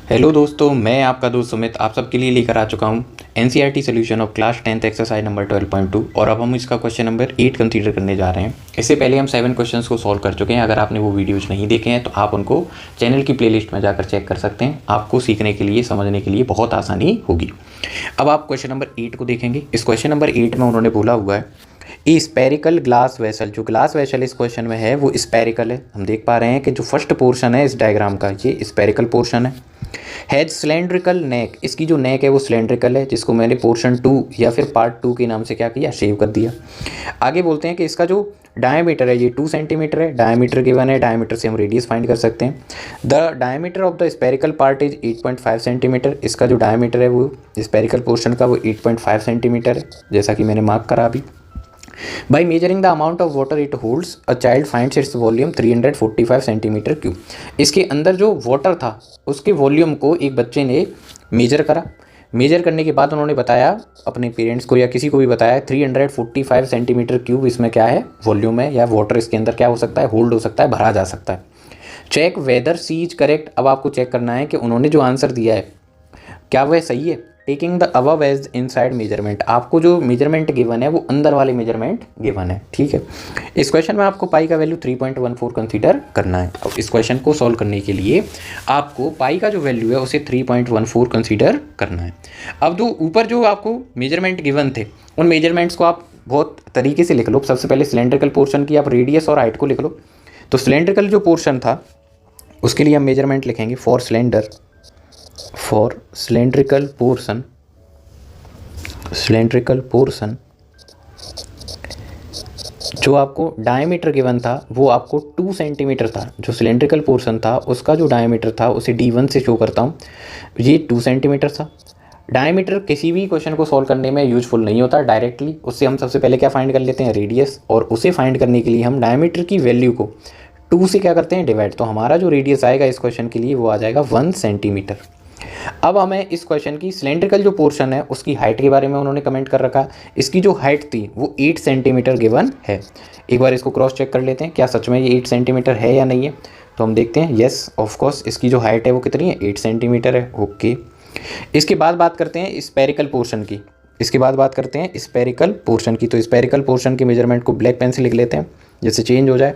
Hello दोस्तों, मैं आपका दोस्त सुमित आप सबके लिए लेकर आ चुका हूँ NCERT solution of class 10th exercise number 12.2 और अब हम इसका क्वेश्चन नंबर 8 कंसीडर करने जा रहे हैं। इससे पहले हम 7 क्वेश्चंस को सॉल्व कर चुके हैं। अगर आपने वो वीडियोज़ नहीं देखे हैं तो आप उनको चैनल की प्लेलिस्ट में जाकर चेक कर सकते हैं। आपको सीखने के लिए, समझने के लिए बहुत आसानी होगी। अब आप क्वेश्चन नंबर 8 को देखेंगे। इस क्वेश्चन नंबर 8 में उन्होंने बोला हुआ है ये स्पेरिकल ग्लास वेसल, जो ग्लास वेसल इस क्वेश्चन में है वो स्पेरिकल है। हम देख पा रहे हैं कि जो फर्स्ट पोर्शन है इस डायग्राम का ये स्पेरिकल पोर्शन है। हैज सिलेंड्रिकल नेक, इसकी जो नेक है वो सिलेंड्रिकल है, जिसको मैंने पोर्शन 2 या फिर पार्ट 2 के नाम से क्या किया, सेव कर दिया। आगे बोलते हैं कि इसका जो डायमीटर है ये 2 सेंटीमीटर है। डायमीटर गिवन है, डायमीटर से हम रेडियस फाइंड कर सकते हैं। The diameter of the spherical part is 8.5 centimetre. इसका जो डायमीटर है वो स्पेरिकल पोर्शन का वो 8.5 सेंटीमीटर है, जैसा कि मैंने मार्क करा अभी। By measuring the amount of water it holds, a child finds its volume 345 centimetre cube. इसके अंदर जो वाटर था उसके वॉल्यूम को एक बच्चे ने मेजर करा। मेजर करने के बाद उन्होंने बताया अपने पेरेंट्स को या किसी को भी बताया 345 सेंटीमीटर क्यूब इसमें क्या है, वॉल्यूम है या वाटर इसके अंदर क्या हो सकता है, होल्ड हो सकता है, भरा जा सकता है। Check whether C is correct. अब आपको चेक करना है कि उन्होंने जो आंसर दिया है क्या वह सही है। Taking the above as inside measurement, आपको जो मेजरमेंट गिवन है वो अंदर वाले मेजरमेंट गिवन है, ठीक है। इस क्वेश्चन में आपको पाई का वैल्यू 3.14 कंसीडर करना है। अब इस क्वेश्चन को सॉल्व करने के लिए आपको पाई का जो वैल्यू है उसे 3.14 कंसीडर करना है। अब जो ऊपर जो आपको मेजरमेंट गिवन थे उन मेजरमेंट्स को आप बहुत तरीके से लिख लो। सबसे पहले सिलेंड्रिकल पोर्शन की आप रेडियस और हाइट को लिख लो। तो सिलेंड्रिकल जो पोर्शन था उसके लिए हम मेजरमेंट लिखेंगे फॉर cylindrical portion जो आपको डायमीटर गिवन था वो आपको 2 सेंटीमीटर था। जो सिलेंड्रिकल पोर्शन था उसका जो डायमीटर था उसे D1 से शो करता हूँ, ये 2 सेंटीमीटर था। डायमीटर किसी भी क्वेश्चन को सॉल्व करने में यूजफुल नहीं होता डायरेक्टली, उससे हम सबसे पहले क्या फाइंड कर लेते हैं, रेडियस, और उसे फाइंड करने के लिए हम डायमीटर की वैल्यू को 2 से क्या करते हैं, डिवाइड। तो हमारा जो रेडियस आएगा इस क्वेश्चन के लिए वो आ जाएगा 1 सेंटीमीटर। अब हमें इस क्वेश्चन की सिलेंड्रिकल जो पोर्शन है उसकी हाइट के बारे में उन्होंने कमेंट कर रखा। इसकी जो हाइट थी वो 8 सेंटीमीटर गिवन है। एक बार इसको क्रॉस चेक कर लेते हैं क्या सच में ये 8 सेंटीमीटर है या नहीं है। तो हम देखते हैं, येस ऑफ कोर्स इसकी जो हाइट है वो कितनी है, 8 सेंटीमीटर है, ओके। इसके बाद बात करते हैं स्पेरिकल पोर्शन की। स्पेरिकल पोर्शन की। तो स्पेरिकल पोर्शन के मेजरमेंट को ब्लैक पेन से लिख लेते हैं जिससे चेंज हो जाए।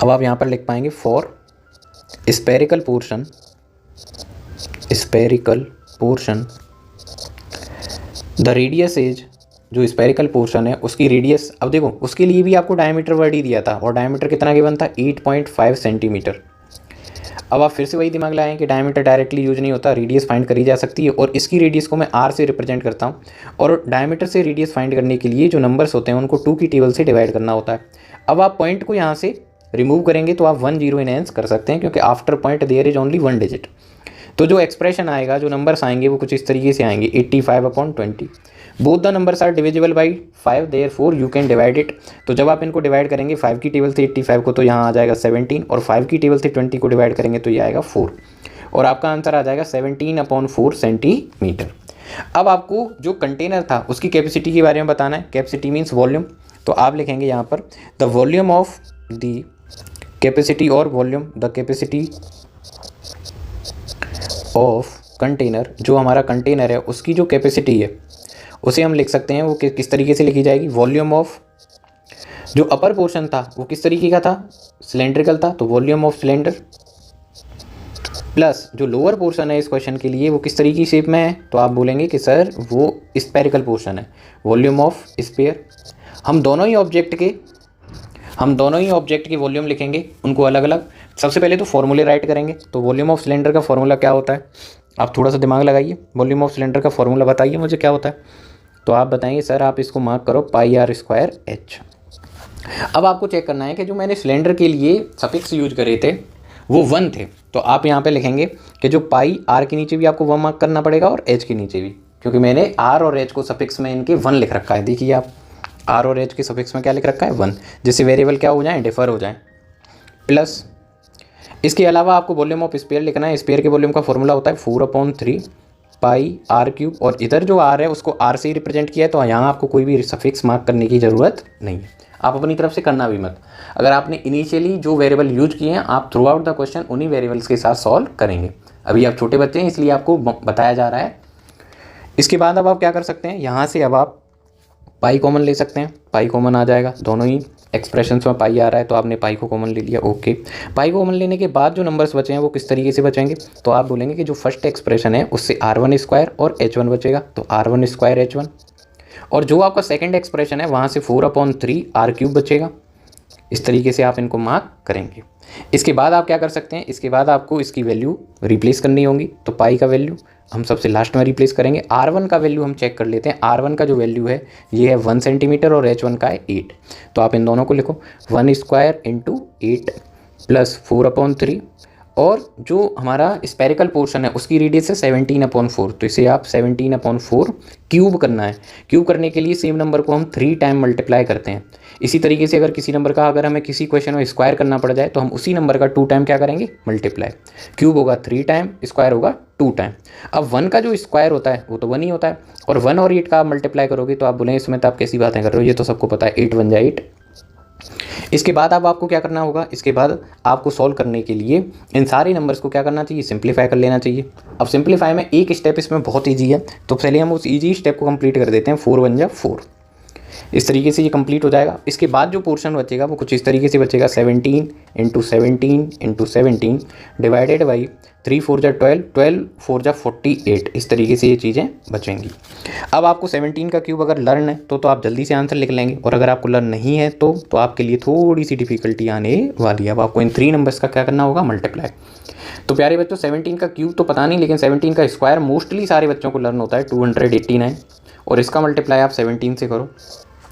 अब आप यहाँ पर लिख पाएंगे for spherical portion the radius is, जो स्पेरिकल पोर्शन है उसकी रेडियस, अब देखो उसके लिए भी आपको डायमीटर वर्ड ही दिया था और डायमीटर कितना गिवन था, 8.5 सेंटीमीटर। अब आप फिर से वही दिमाग लगाएं कि डायमीटर डायरेक्टली यूज नहीं होता, रेडियस फाइंड करी जा सकती है और इसकी रेडियस को मैं आर से रिप्रेजेंट करता हूँ। और डायमीटर से रेडियस फाइंड करने के लिए जो नंबर्स होते हैं उनको 2 की टेबल से डिवाइड करना होता है। अब आप पॉइंट को यहाँ से रिमूव करेंगे तो आप 1 0 इनहेंस कर सकते हैं, क्योंकि after point there is only 1 digit. तो जो एक्सप्रेशन आएगा, जो नंबर्स आएंगे वो कुछ इस तरीके से आएंगे, 85/20। Both the numbers are divisible by 5, therefore you can divide it. तो जब आप इनको डिवाइड करेंगे 5 की टेबल से 85 को तो यहाँ आ जाएगा 17, और 5 की टेबल से 20 को डिवाइड करेंगे तो ये आएगा 4, और आपका आंसर आ जाएगा 17/4 सेंटीमीटर। अब आपको जो कंटेनर था उसकी कैपेसिटी के बारे में बताना है। Capacity means volume. तो आप लिखेंगे यहाँ पर the volume of the capacity और volume, the capacity of container, जो हमारा कंटेनर है उसकी जो कैपेसिटी है उसे हम लिख सकते हैं वो किस तरीके से लिखी जाएगी, वॉल्यूम ऑफ, जो अपर पोर्शन था वो किस तरीके का था, सिलेंड्रिकल था, तो वॉल्यूम ऑफ सिलेंडर, प्लस जो लोअर पोर्शन है इस क्वेश्चन के लिए वो किस तरीके की शेप में है, तो आप बोलेंगे कि सर वो स्पेरिकल पोर्शन है, वॉल्यूम ऑफ स्फीयर। हम दोनों ही ऑब्जेक्ट के वॉल्यूम लिखेंगे, उनको अलग अलग। सबसे पहले तो फॉर्मूले राइट करेंगे। तो वॉल्यूम ऑफ सिलेंडर का फॉर्मूला क्या होता है, आप थोड़ा सा दिमाग लगाइए। वॉल्यूम ऑफ सिलेंडर का फॉर्मूला बताइए मुझे क्या होता है। तो आप बताएंगे सर आप इसको मार्क करो πr²h। अब आपको चेक करना है कि जो मैंने सिलेंडर के लिए सफिक्स यूज करे थे वो 1 थे। तो आप यहाँ पे लिखेंगे कि जो पाई आर के नीचे भी आपको 1 मार्क करना पड़ेगा और एच के नीचे भी, क्योंकि मैंने आर और एच को सफिक्स में इनके 1 लिख रखा है। देखिए आप आर और एच के सफिक्स में क्या लिख रखा है, 1, जिससे वेरिएबल क्या हो जाए, डिफर हो जाए। प्लस इसके अलावा आपको वॉल्यूम ऑफ स्फीयर लिखना है। स्फीयर के वॉल्यूम का फॉर्मूला होता है 4/3 πr3, और इधर जो आर है उसको आर से ही रिप्रेजेंट किया है, तो यहाँ आपको कोई भी सफिक्स मार्क करने की ज़रूरत नहीं है। आप अपनी तरफ से करना भी मत। अगर आपने इनिशियली जो वेरिएबल यूज किए हैं आप थ्रू आउट द क्वेश्चन उन्हीं वेरिएबल्स के साथ सॉल्व करेंगे। अभी आप छोटे बच्चे हैं इसलिए आपको बताया जा रहा है। इसके बाद अब आप क्या कर सकते हैं, यहाँ से अब आप पाई कॉमन ले सकते हैं। पाई कॉमन आ जाएगा, दोनों ही एक्सप्रेशंस में पाई आ रहा है तो आपने पाई को कॉमन ले लिया। ओके, पाई को कॉमन लेने के बाद जो नंबर्स बचे हैं वो किस तरीके से बचेंगे, तो आप बोलेंगे कि जो फर्स्ट एक्सप्रेशन है उससे r1² और h1 बचेगा, तो r1² h1। और जो आपका सेकंड एक्सप्रेशन है वहाँ से 4/3 r³ बचेगा। इस तरीके से आप इनको मार्क करेंगे। इसके बाद आप क्या कर सकते हैं, इसके बाद आपको इसकी वैल्यू रिप्लेस करनी होगी। तो पाई का वैल्यू हम सबसे लास्ट में रिप्लेस करेंगे। r1 का वैल्यू हम चेक कर लेते हैं। r1 का जो वैल्यू है ये है 1 सेंटीमीटर और h1 का है 8। तो आप इन दोनों को लिखो 1² × 8 + 4/3 और जो हमारा स्पेरिकल पोर्शन है उसकी रेडियस है 17/4। तो इसे आप 17/4 क्यूब करना है। क्यूब करने के लिए सेम नंबर को हम 3 टाइम मल्टीप्लाई करते हैं। इसी तरीके से अगर किसी नंबर का अगर हमें किसी क्वेश्चन में स्क्वायर करना पड़ जाए तो हम उसी नंबर का 2 टाइम क्या करेंगे, मल्टीप्लाई। क्यूब होगा 3 टाइम, स्क्वायर होगा 2 टाइम। अब 1 का जो स्क्वायर होता है वो तो 1 ही होता है, और 1 और 8 का आप मल्टीप्लाई करोगे तो आप बोलेंगे इसमें तो आप कैसी बातें कर रहे हो, ये तो सबको पता है 8 1 जा 8। इसके बाद अब आपको क्या करना होगा, इसके बाद आपको सॉल्व करने के लिए इन सारे नंबर्स को क्या करना चाहिए, सिंप्लीफाई कर लेना चाहिए। अब सिंप्लीफाई में एक स्टेप इसमें बहुत ईजी है, तो पहले हम उस ईजी स्टेप को कंप्लीट कर देते हैं। 4 1 जा 4, इस तरीके से ये कंप्लीट हो जाएगा। इसके बाद जो पोर्शन बचेगा वो कुछ इस तरीके से बचेगा, 17 × 17 × 17 डिवाइडेड बाई 3 4 जा 12, 12 4 जा 48। इस तरीके से ये चीज़ें बचेंगी। अब आपको 17 का क्यूब अगर लर्न है तो आप जल्दी से आंसर लिख लेंगे, और अगर आपको लर्न नहीं है तो आपके लिए थोड़ी सी डिफिकल्टी आने वाली है। अब आपको इन 3 नंबर्स का क्या करना होगा, मल्टीप्लाई। तो प्यारे बच्चों 17 का क्यूब तो पता नहीं, लेकिन 17 का स्क्वायर मोस्टली सारे बच्चों को लर्न होता है 289, और इसका मल्टीप्लाई आप 17 से करो।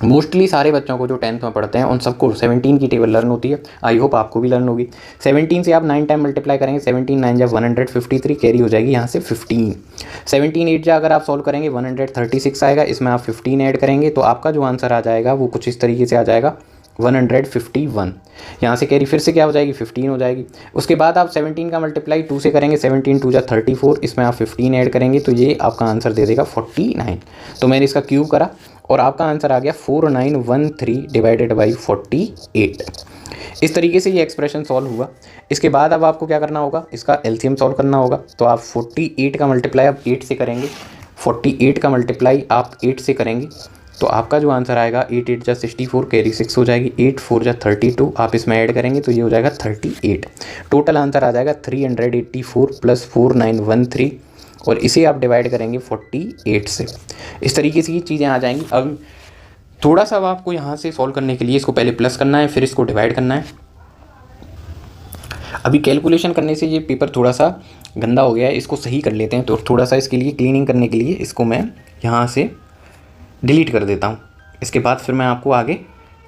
मोस्टली सारे बच्चों को जो 10th में पढ़ते हैं उन सबको 17 की टेबल लर्न होती है। आई होप आपको भी लर्न होगी। 17 से आप 9 टाइम मल्टीप्लाई करेंगे, 17 9 जा 153, कैरी हो जाएगी यहाँ से 15। 17 8 जा अगर आप सॉल्व करेंगे 136 आएगा, इसमें आप 15 ऐड करेंगे तो आपका जो आंसर आ जाएगा वो कुछ इस तरीके से आ जाएगा 151। यहाँ से कैरी फिर से क्या हो जाएगी, 15 हो जाएगी। उसके बाद आप 17 का मल्टीप्लाई 2 से करेंगे, 17 2 जा 34, इसमें आप 15 ऐड करेंगे तो ये आपका आंसर दे देगा 49। तो मैंने इसका क्यूब करा और आपका आंसर आ गया 4913 डिवाइडेड बाई 48। इस तरीके से ये एक्सप्रेशन सॉल्व हुआ। इसके बाद अब आपको क्या करना होगा, इसका एलसीएम सॉल्व करना होगा। तो आप 48 का मल्टीप्लाई आप 8 से करेंगे, 48 का मल्टीप्लाई आप 8 से करेंगे तो आपका जो आंसर आएगा 8 8 जा 64, कैरी 6 हो जाएगी, 8 4 जा 32, आप इसमें ऐड करेंगे तो ये हो जाएगा 38। टोटल आंसर आ जाएगा 384 + 4913, और इसे आप डिवाइड करेंगे 48 से। इस तरीके से ये चीज़ें आ जाएंगी। अब थोड़ा सा अब आपको यहाँ से सॉल्व करने के लिए इसको पहले प्लस करना है, फिर इसको डिवाइड करना है। अभी कैलकुलेशन करने से ये पेपर थोड़ा सा गंदा हो गया है, इसको सही कर लेते हैं। तो थोड़ा सा इसके लिए क्लीनिंग करने के लिए इसको मैं यहाँ से डिलीट कर देता हूँ। इसके बाद फिर मैं आपको आगे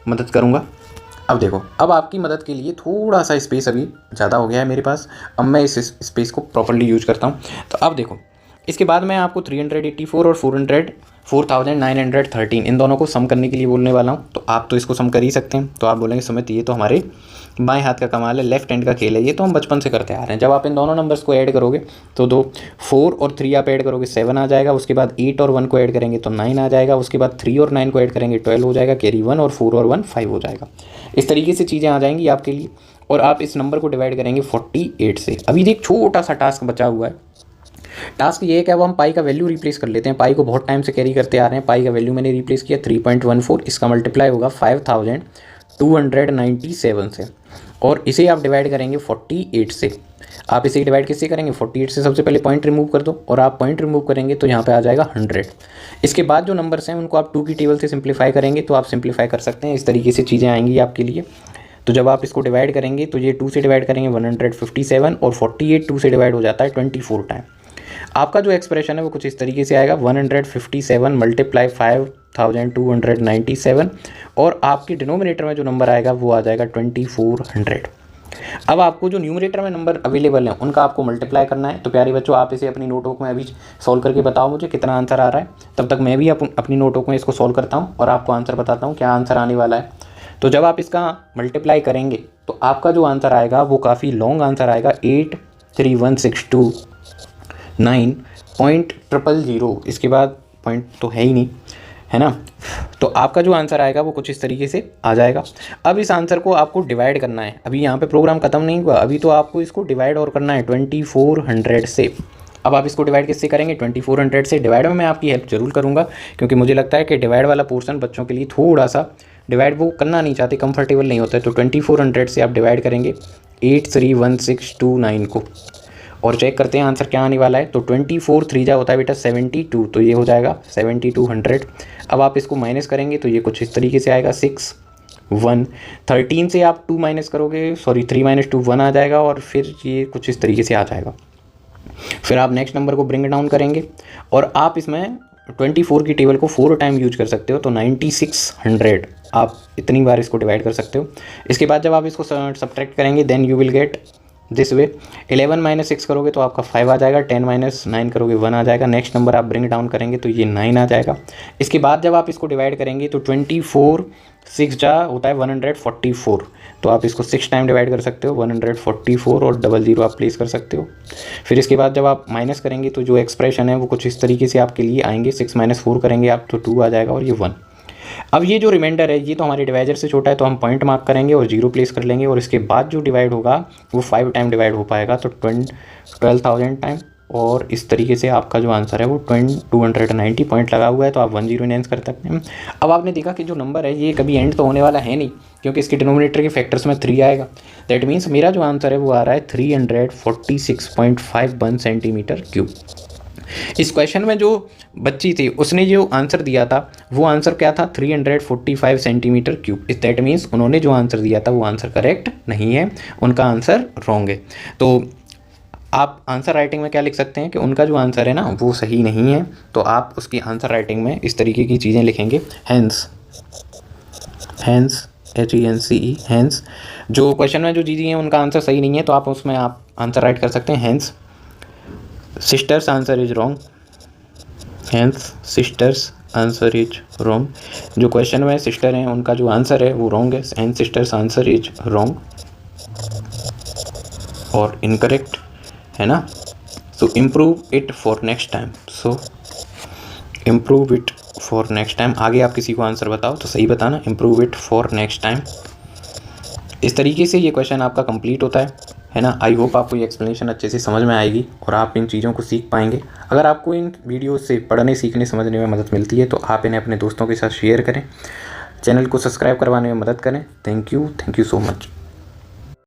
मदद करूँगा। अब देखो, अब आपकी मदद के लिए थोड़ा सा स्पेस अभी ज़्यादा हो गया है मेरे पास, अब मैं इस स्पेस को प्रॉपर्ली यूज करता हूँ। तो अब देखो, इसके बाद मैं आपको 384 और 4913 इन दोनों को सम करने के लिए बोलने वाला हूँ। तो आप तो इसको सम कर ही सकते हैं। तो आप बोलेंगे सुमित ये तो हमारे बाएं हाथ का कमाल है, लेफ्ट हैंड का खेल है, ये तो हम बचपन से करते आ रहे हैं। जब आप इन दोनों नंबर्स को ऐड करोगे तो 4 और 3 आप ऐड करोगे 7 आ जाएगा। उसके बाद 8 और 1 को ऐड करेंगे तो 9 आ जाएगा। उसके बाद 3 और 9 को ऐड करेंगे 12 हो जाएगा, कैरी 1 और 4 और 1 5 हो जाएगा। इस तरीके से चीज़ें आ जाएंगी आपके लिए, और आप इस नंबर को डिवाइड करेंगे 48 से। अभी एक छोटा सा टास्क बचा हुआ है। टास्क ये है कि अब हम पाई का वैल्यू रिप्लेस कर लेते हैं। पाई को बहुत टाइम से कैरी करते आ रहे हैं। पाई का वैल्यू मैंने रिप्लेस किया 3.14, इसका मल्टीप्लाई होगा 5297 से, और इसे आप डिवाइड करेंगे 48 से। आप इसे डिवाइड किससे करेंगे, 48 से। सबसे पहले पॉइंट रिमूव कर दो, और आप पॉइंट रिमूव करेंगे तो यहाँ पे आ जाएगा 100। इसके बाद जो नंबर्स हैं उनको आप 2 की टेबल से सिंप्लीफाई करेंगे तो आप सिंप्लीफाई कर सकते हैं। इस तरीके से चीज़ें आएंगी आपके लिए। तो जब आप इसको डिवाइड करेंगे तो ये 2 से डिवाइड करेंगे 157, और 48 2 से डिवाइड हो जाता है 24 टाइम। आपका जो एक्सप्रेशन है वो कुछ इस तरीके से आएगा 157 मल्टीप्लाई 5297, और आपके डिनोमिनेटर में जो नंबर आएगा वो आ जाएगा 2400। अब आपको जो न्यूमरेटर में नंबर अवेलेबल हैं उनका आपको मल्टीप्लाई करना है। तो प्यारे बच्चों, आप इसे अपनी नोटबुक में अभी सॉल्व करके बताओ मुझे कितना आंसर आ रहा है। तब तक मैं भी अपनी नोटबुक में इसको सॉल्व करता हूँ और आपको आंसर बताता हूँ क्या आंसर आने वाला है। तो जब आप इसका मल्टीप्लाई करेंगे तो आपका जो आंसर आएगा वो काफ़ी लॉन्ग आंसर आएगा, 83162.000। इसके बाद पॉइंट तो है ही नहीं, है ना। तो आपका जो आंसर आएगा वो कुछ इस तरीके से आ जाएगा। अब इस आंसर को आपको डिवाइड करना है, अभी यहाँ पे प्रोग्राम ख़त्म नहीं हुआ, अभी तो आपको इसको डिवाइड और करना है 2400 से। अब आप इसको डिवाइड किससे करेंगे, 2400 से। डिवाइड में मैं आपकी हेल्प जरूर करूँगा, क्योंकि मुझे लगता है कि डिवाइड वाला पोर्शन बच्चों के लिए थोड़ा सा डिवाइड वो करना नहीं चाहते, कंफर्टेबल नहीं होता है। तो 2400 से आप डिवाइड करेंगे 831629 को, और चेक करते हैं आंसर क्या आने वाला है। तो 24 3 जा होता है बेटा 72, तो ये हो जाएगा 7200। अब आप इसको माइनस करेंगे तो ये कुछ इस तरीके से आएगा 6 1। 13 से आप 2 माइनस करोगे, सॉरी 3 - 2 1 आ जाएगा, और फिर ये कुछ इस तरीके से आ जाएगा। फिर आप नेक्स्ट नंबर को ब्रिंग डाउन करेंगे, और आप इसमें 24 की टेबल को 4 टाइम यूज कर सकते हो, तो 9600 आप इतनी बार इसको डिवाइड कर सकते हो। इसके बाद जब आप इसको सब्ट्रैक्ट करेंगे then you will get this way. 11 - 6 करोगे तो आपका 5 आ जाएगा, 10 - 9 करोगे 1 आ जाएगा। नेक्स्ट नंबर आप ब्रिंग डाउन करेंगे तो ये 9 आ जाएगा। इसके बाद जब आप इसको डिवाइड करेंगे तो 24 6 जा होता है 144, तो आप इसको 6 टाइम डिवाइड कर सकते हो 144, और 00 आप प्लेस कर सकते हो। फिर इसके बाद जब आप माइनस करेंगे तो जो एक्सप्रेशन है वो कुछ इस तरीके से आपके लिए आएंगे। 6 - 4 करेंगे आप तो 2 आ जाएगा, और ये 1। अब ये जो रिमाइंडर है ये तो हमारे डिवाइजर से छोटा है, तो हम पॉइंट मार्क करेंगे और 0 प्लेस कर लेंगे, और इसके बाद जो डिवाइड होगा वो 5 टाइम डिवाइड हो पाएगा, तो 12,000 टाइम। और इस तरीके से आपका जो आंसर है वो 290 पॉइंट लगा हुआ है, तो आप 10 इनहेंस कर सकते हैं। अब आपने देखा कि जो नंबर है ये कभी एंड तो होने वाला है नहीं, क्योंकि इसके डिनोमिनेटर के फैक्टर्स में 3 आएगा। दैट मीन्स मेरा जो आंसर है वो आ रहा है 346.51 सेंटीमीटर क्यूब। इस क्वेश्चन में जो बच्ची थी उसने जो आंसर दिया था वो आंसर क्या था, 345 सेंटीमीटर क्यूब। दैट मीन्स उन्होंने जो आंसर दिया था वो आंसर करेक्ट नहीं है, उनका आंसर रॉन्ग है। तो आप आंसर राइटिंग में क्या लिख सकते हैं कि उनका जो आंसर है ना वो सही नहीं है, तो आप उसकी आंसर राइटिंग में इस तरीके की चीज़ें लिखेंगे। हैंस HENCE हैंस, जो क्वेश्चन में जो चीज़ें हैं उनका आंसर सही नहीं है, तो आप उसमें आप आंसर राइट कर सकते हैं hence. Sister's answer is wrong, hence sister's answer is wrong. जो क्वेश्चन में सिस्टर हैं उनका जो आंसर है वो रॉन्ग है, hence sister's answer is wrong और इनकरेक्ट, है ना। So improve it for next time, so improve it for next time. आगे आप किसी को आंसर बताओ तो सही बताना, improve it for next time. इस तरीके से ये क्वेश्चन आपका कंप्लीट होता है ना। आई होप आपको ये एक्सप्लेनेशन अच्छे से समझ में आएगी और आप इन चीज़ों को सीख पाएंगे। अगर आपको इन वीडियो से पढ़ने सीखने समझने में मदद मिलती है तो आप इन्हें अपने दोस्तों के साथ शेयर करें, चैनल को सब्सक्राइब करवाने में मदद करें। Thank you so much.